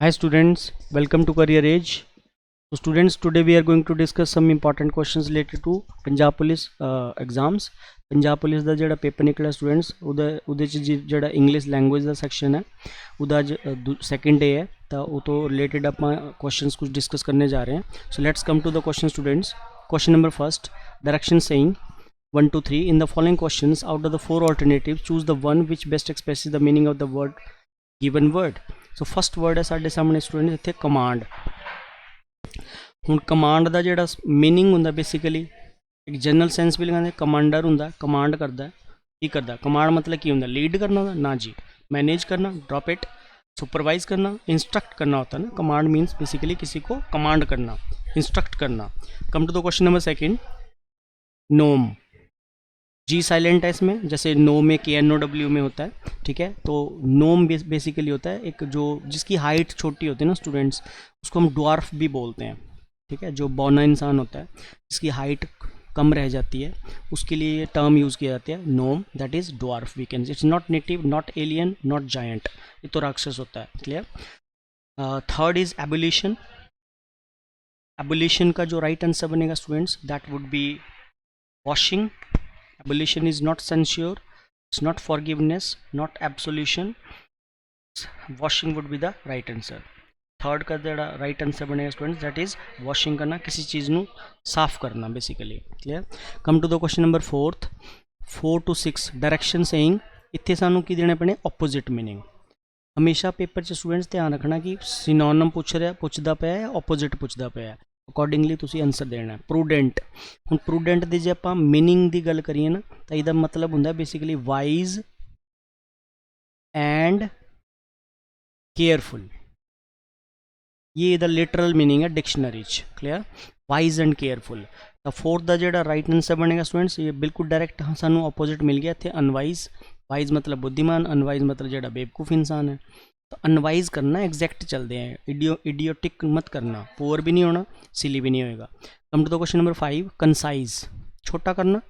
Hi students, welcome to Career Age. So students, today we are going to discuss some important questions related to Punjab Police exams. Punjab Police ਦਾ ਜਿਹੜਾ paper ਨਿਕਲਿਆ students ਉਹਦੇ ਚ ਜਿਹੜਾ English language ਦਾ section ਹੈ ਉਹਦਾ ਅੱਜ second day ਹੈ ਤਾਂ ਉਹ ਤੋਂ ਰਿਲੇਟਡ ਆਪਾਂ ਕੁਐਸਚਨਸ ਕੁਝ ਡਿਸਕਸ ਕਰਨੇ ਜਾ ਰਹੇ ਹਾਂ. So let's come to the question students. Question number first, direction saying 1 to 3 in the following questions out of the four alternatives choose the one which best expresses the meaning of the given word. So first word है साढ़े सामने student इत्थे command. हुण command का जिहड़ा meaning हुंदा basically एक general sense भी लगाते कमांडर हुंदा कमांड करदा की करदा. कमांड मतलब की हुंदा लीड करना होता ना जी, मैनेज करना, ड्रॉप इट, सुपरवाइज करना, इंस्ट्रक्ट करना होता है ना. कमांड मीन्स बेसिकली किसी को कमांड करना, इंस्ट्रक्ट करना. Come to the question number second, gnome. G silent है इसमें, जैसे नो में KNOW में होता है, ठीक है. तो नोम बेसिकली होता है एक जो जिसकी हाइट छोटी होती है ना स्टूडेंट्स, उसको हम ड्वार्फ भी बोलते हैं, ठीक है. जो बौना इंसान होता है जिसकी हाइट कम रह जाती है उसके लिए ये टर्म यूज़ किया जाता है gnome, that is dwarf. We can, it's not native, not alien, not giant. ये तो राक्षस होता है. Clear. Third is abolition. Abolition का जो राइट आंसर बनेगा students that would be washing. Abolition is not censure, it's not forgiveness, not absolution. Washing would be the right answer. Third का जो राइट आंसर बनेगा स्टूडेंट्स दैट इज वॉशिंग करना, किसी चीज़ ਨੂੰ साफ करना basically. Clear. Come to the question number fourth, 4 to 6 direction saying. इत्थे सानू की देने पैने ऑपोजिट मीनिंग. हमेशा पेपर च स्टूडेंट्स ध्यान रखना कि सिनोनिम पुछदा पिया है, ऑपोजिट पुछदा पिया है, अकॉर्डिंगली तुसी आंसर देना है. प्रूडेंट. हुण प्रूडेंट दी जे आपां मीनिंग दी गल करिए ना तो इहदा मतलब हुंदा बेसिकली वाइज एंड केयरफुल. ये इहदा लिटरल मीनिंग है डिक्शनरी च. क्लियर. Wise and careful. तो फोर्थ का जो राइट आंसर बनेगा स्टूडेंट्स ये बिल्कुल डायरैक्ट सानू ऑपोजिट मिल गया इत्थे. अनवाइज. वाइज मतलब बुद्धिमान, अनवाइज मतलब जो बेवकूफ़ इंसान है. तो अनवाइज करना, एग्जैक्ट चलते हैं, इडियोटिक मत करना, पुअर भी नहीं होना, सिली भी नहीं होएगा. Come to the question number 5, concise. छोटा करना.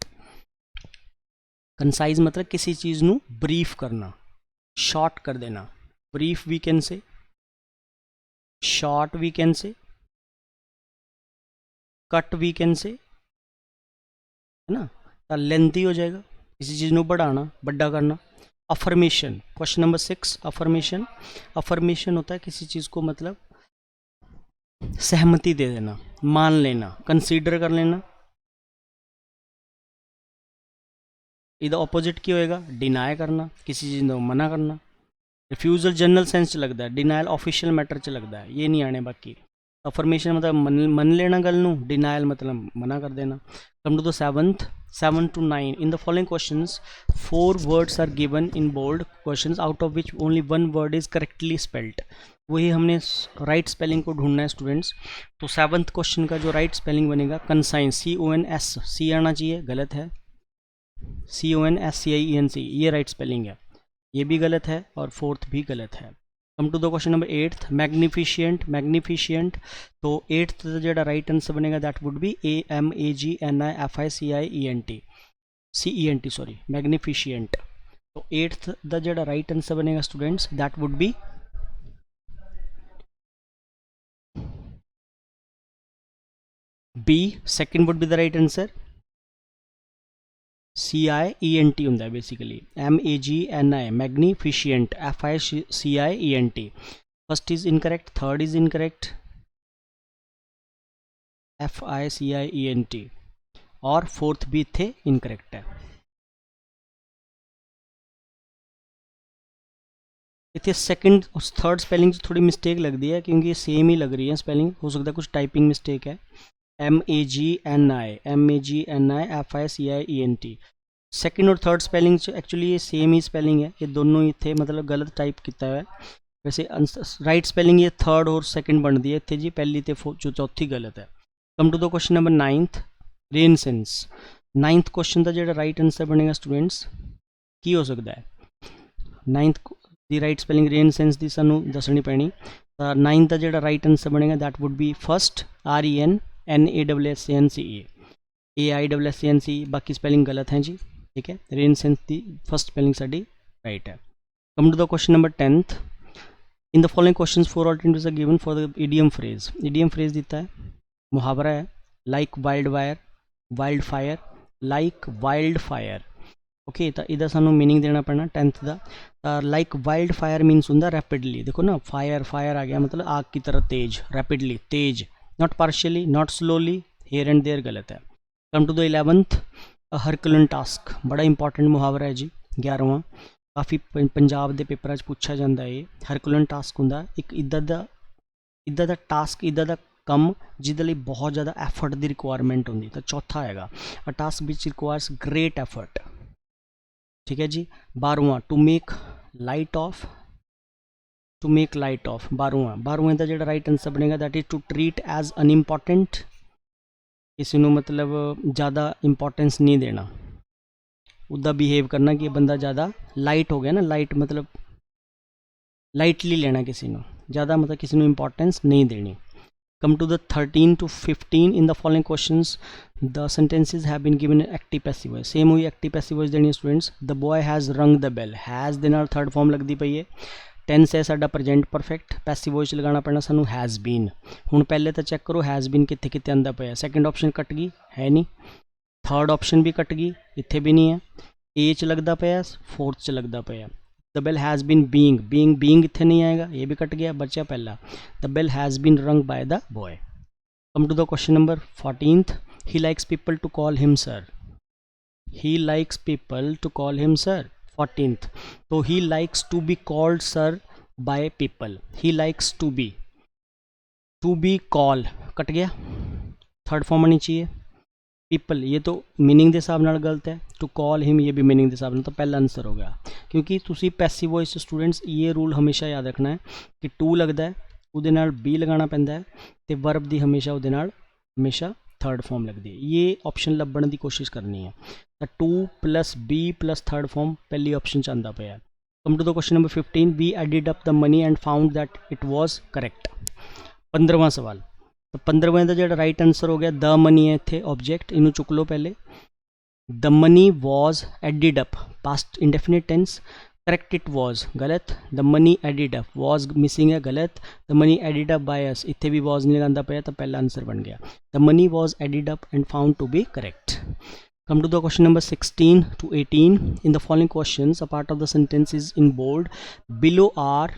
कंसाइज मतलब किसी चीज़ नू ब्रीफ करना, शॉर्ट कर देना. Brief we can say, short we can say, cut we can say, है ना. तो लेंथी हो जाएगा. किसी चीज़ नू बढ़ाना, बड़ा करना. Affirmation. Question number 6, affirmation. Affirmation होता है किसी चीज़ को मतलब सहमति दे देना, मान लेना, कंसीडर कर लेना. इधर ऑपोजिट की होएगा डिनाई करना, किसी चीज़ को मना करना. रिफ्यूज़ल जनरल सेंस च लगता है, डिनाइल ऑफिशियल मैटर च लगता है, ये नहीं आने बाकी. अफर्मेशन मतलब मन लेना गल नू, डिनाइल मतलब मना कर देना. Come to the 7 to 9 in the following questions 4 words are given in bold questions out of which only one word is correctly spelled. वही हमने राइट स्पेलिंग को ढूंढना है स्टूडेंट्स. तो 7th क्वेश्चन का जो राइट स्पेलिंग बनेगा कंसाइंस, CONS, सी आना चाहिए, गलत है. CONSCIENC ये राइट स्पेलिंग है, ये भी गलत है और फोर्थ भी गलत है. Come to the question number 8, magnificent. Magnificent तो 8th का जो राइट आंसर बनेगा that would be AMAGNIFICIENT, sorry, magnificent. तो 8th का जो राइट आंसर बनेगा students that would be B. Second would be the right answer. CIENT होंदा है basically, MAGNI magnificent, FICIENT. First is incorrect, third is incorrect, FICIENT, और fourth भी थे incorrect है. इतने सेकंड और थर्ड स्पेलिंग थोड़ी मिस्टेक लगती है क्योंकि सेम ही लग रही है स्पेलिंग, हो सकता है कुछ टाइपिंग मिस्टेक है. MAGNI FICIENT. सेकंड और थर्ड स्पेलिंग एक्चुअली ये सेम ही स्पेलिंग है, ये दोनों ही थे, मतलब गलत टाइप किया है. वैसे राइट स्पेलिंग ये थर्ड और सेकंड बनती है इतने जी, पहली तो चौथी गलत है. Come to the question number 9th, renaissance. 9th question का जो राइट आंसर बनेगा स्टूडेंट्स की हो सकता है. 9th दी राइट स्पेलिंग रेनसेंस की सानू दसनी पैनी. 9th का जो राइट आंसर बनेगा that would B first RENNASSANCE, AISSANCE, बाकी स्पेलिंग गलत हैं जी, ठीक है. रेनसेंस की फर्स्ट स्पेलिंग साड़ी राइट है. Come to the question number 10th, in the following questions 4 alternatives are given for the idiom phrase. Idiom phrase दिता है, मुहावरा है, like wild wire, wild fire, like wild fire. Okay, तो इधर सानू meaning देना पैना 10th का। लाइक वाइल्ड फायर मीनस होंगे रैपिडली, देखो ना फायर फायर आ गया मतलब आग की तरह तेज, रैपिडली तेज, not partially not slowly, here and there गलत है। Come to the 11th, herculean task, बड़ा इंपॉर्टेंट मुहावरा है जी, 11वां, काफ़ी पंजाब के पेपर पूछा जाता है। ये हरकुलन टास्क होंगे एक इदा दा टास्क, इदा दा कम जिदे लिए बहुत ज़्यादा एफर्ट की रिक्वायरमेंट होंगी। तो चौथा है a task which requires great effort, ठीक है जी। 12वां, to make light of, to make light of 12वें का जो राइट आंसर बनेगा that is to treat as unimportant, किसी को मतलब ज़्यादा इंपॉर्टेंस नहीं देना, उदा बिहेव करना कि बंदा ज़्यादा लाइट हो गया ना, लाइट मतलब लाइटली लेना किसी को, ज़्यादा मतलब किसी को इंपॉर्टेंस नहीं देनी। Come to the 13 to 15 in the following questions the sentences have been given in active passive voice, same हुई active passive voice देनी students. the boy has rung the bell, has दे नाल थर्ड फॉर्म लगती पई है। Tense है साडा present perfect, passive voice लगाना पैना सानू हैज़ बीन। हुण पहले तो चेक करो हैज़ बीन कित्थे कित्थे आंदा पिया, सैकेंड ऑप्शन कट गई है नहीं, थर्ड ऑप्शन भी कट गई इत्थे भी नहीं है, ए च लगता पिया, फोर्थ च लगता पिया। The bell has been being, being इत्थे नहीं आएगा, ये भी कट गया, बचा पहला the bell has been rung by the boy. Come to the question number 14th, he likes people to call him sir, he likes people to call him sir 14th, तो he likes to be called sir by people, he likes to be call cut गया, third form आनी चाहिए। People ये तो meaning के हिसाब नाल गलत है, टू कॉल हिम ये भी मीनिंग के हिसाब नाल, तो पहला आंसर हो गया। क्योंकि तुसी पैसिव वॉइस स्टूडेंट्स ये रूल हमेशा याद रखना है कि टू लगता है उहदे नाल बी लगाना पैंदा है, तो वर्ब की हमेशा उहदे नाल हमेशा थर्ड फॉर्म लगती है। ये ऑप्शन लभण की कोशिश करनी है, तो two plus B plus third form पहली ऑप्शन च आंदा पिया। Come to the question number 15, we added up the money and found that it was correct. 15वां सवाल, तो 15वें का जो राइट आंसर हो गया द मनी है, इतने ऑब्जेक्ट इनू चुक लो पहले। The money was added up past indefinite tense, correct it was गलत, the money added up was missing है गलत, the money added up by us इतने भी वॉज नहीं लगाता पाया, तो पहला आंसर बन गया the money was added up and found to be correct. Come to the question number 16 to 18. In the following questions, a part of the sentence is in bold. Below are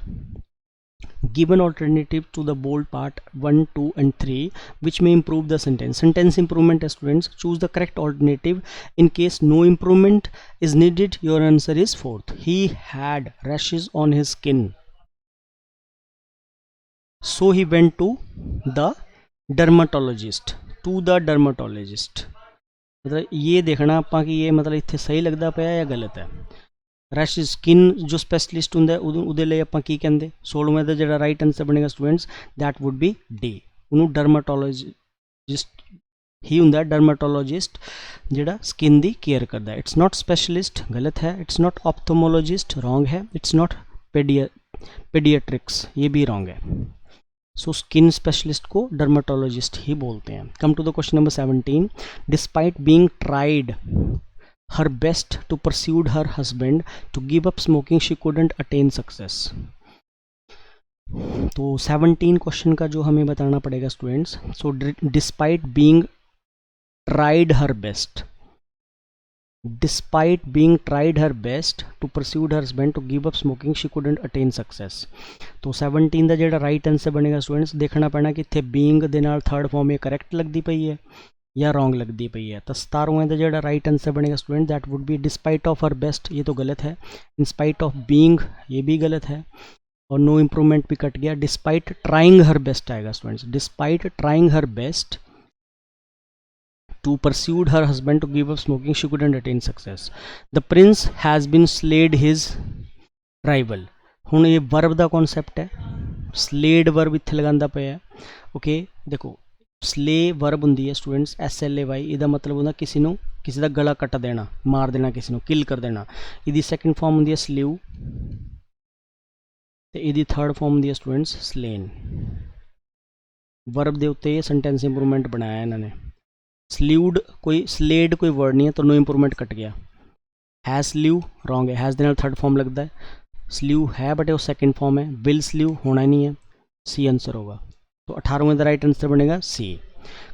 given alternative to the bold part 1, 2 and 3 which may improve the sentence. Sentence improvement students, choose the correct alternative. In case no improvement is needed, your answer is fourth. He had rashes on his skin, so he went to the dermatologist. मतलब ये देखना आपां कि ये मतलब इत्थे सही लगता पाया या गलत है। रैश स्किन जो स्पैशलिस्ट होंगे उहदे लई आपां की कहंदे, 16वें का जो राइट आंसर बनेगा students that would B D, उन्होंने डर्माटोलॉजिस्ट ही होंगे, डर्माटोलॉजिस्ट जिहड़ा स्किन की केयर करता है। इट्स नॉट स्पैशलिस्ट गलत है, इट्स नॉट ऑप्थोमोलॉजिस्ट रॉन्ग है, इट्स नॉट पेडियाट्रिक्स ये भी रॉन्ग है। सो स्किन स्पेशलिस्ट को डर्माटोलॉजिस्ट ही बोलते हैं। Come to the question number 17, despite being tried her best to persuade her husband to give up smoking she couldn't attain success. तो 17 क्वेश्चन का जो हमें बताना पड़ेगा students, so despite being tried her best, despite being tried her best to pursue her husband to give up smoking she couldn't attain success। तो 17 का जो राइट आंसर बनेगा स्टूडेंट्स देखना पैना कि इतने बीइंग दे नाल थर्ड फॉर्म ये करेक्ट लगती पई है या रॉन्ग लगती पई है। तो 17वें का जो राइट आंसर बनेगा student that would B despite of her best, ये तो गलत है, इन स्पाइट ऑफ बीइंग ये भी गलत है, और नो इम्प्रूवमेंट भी कट गया, डिस्पाइट ट्राइंग हर बेस्ट आएगा students, despite trying her best to pursued her husband to give up smoking she couldn't attain success। the prince has been slayed his rival। हुण ये verb का concept है, slayed verb इत्थे लगांदा पिया है। Okay देखो slay verb हुंदी है स्टूडेंट्स SLAY, इहदा मतलब होंदा किसी नूं किसी दा गला कट देना, मार देना, किसी नूं किल कर देना। इहदी सैकेंड फॉर्म हुंदी है स्लीव, ते इहदी थर्ड फॉर्म हुंदी है स्टूडेंट्स स्लेन। वर्ब दे उत्ते ये सेंटेंस इंप्रूवमेंट बनाया इन्होंने। स्लीव्ड कोई स्लेड कोई वर्ड नहीं है, तो नो इम्प्रूवमेंट कट गया। हैज़ स्लीव रॉन्ग है, हैज़ दे नाल थर्ड फॉर्म लगता है, स्लीव है बट वो सेकंड फॉर्म है, विल स्लीव होना ही नहीं है, सी आंसर होगा। तो 18 में द राइट आंसर बनेगा C.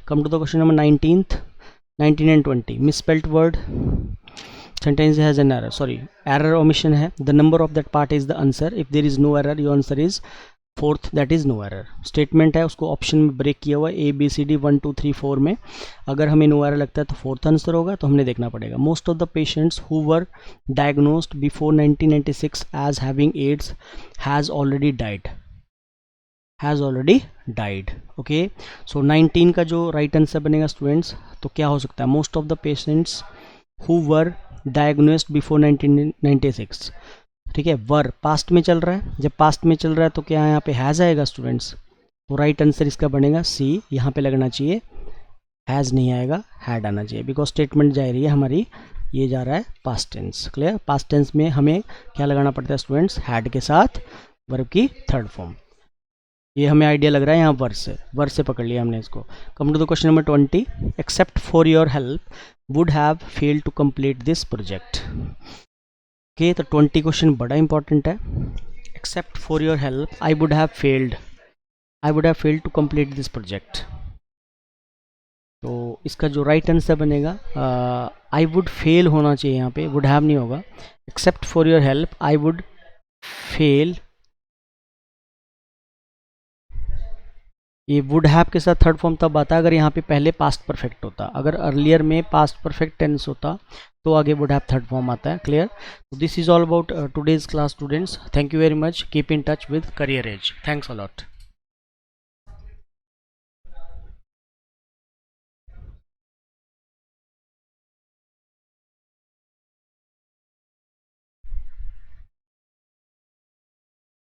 Come to the question number 19 and 20, misspelled word, sentence has an error, sorry error omission है, the number of that part is the answer, if there is no error your answer is fourth, that is no error। Statement है उसको option में break किया हुआ A B C D 1 2 3 4 में, अगर हमें no error लगता है तो फोर्थ आंसर होगा, तो हमने देखना पड़ेगा। Most of the patients who were diagnosed before 1996 as having AIDS has already died, okay. So 19 का जो राइट आंसर बनेगा स्टूडेंट्स, तो क्या हो सकता है, most of the patients who were diagnosed before 1996, ठीक है। वर पास्ट में चल रहा है, जब पास्ट में चल रहा है तो क्या यहाँ पे हैज़ आएगा स्टूडेंट्स, तो राइट आंसर इसका बनेगा सी, यहाँ पे लगना चाहिए, हैज़ नहीं आएगा, हैड आना चाहिए, बिकॉज स्टेटमेंट जा रही है हमारी, ये जा रहा है past tense, clear. Past tense में हमें क्या लगाना पड़ता है स्टूडेंट्स, हैड के साथ वर्ब की थर्ड फॉर्म। ये हमें आइडिया लग रहा है यहाँ वर्ड से पकड़ लिया हमने इसको। Come to the question number 20, except for your help would have failed to complete this project, okay. तो 20 क्वेश्चन बड़ा इंपॉर्टेंट है। Except for your help I would have failed to complete this project, तो इसका जो right answer बनेगा I would fail होना चाहिए, यहाँ पे वुड हैव नहीं होगा। Accept for your help I would fail, ये वुड हैव के साथ थर्ड फॉर्म तब आता है अगर यहाँ पे पहले पास्ट परफेक्ट होता, अगर अर्लियर में पास्ट परफेक्ट टेंस होता तो आगे वुड हैव थर्ड फॉर्म आता है, clear. This is all about today's class students, thank you very much, keep in touch with Career Edge, thanks a lot.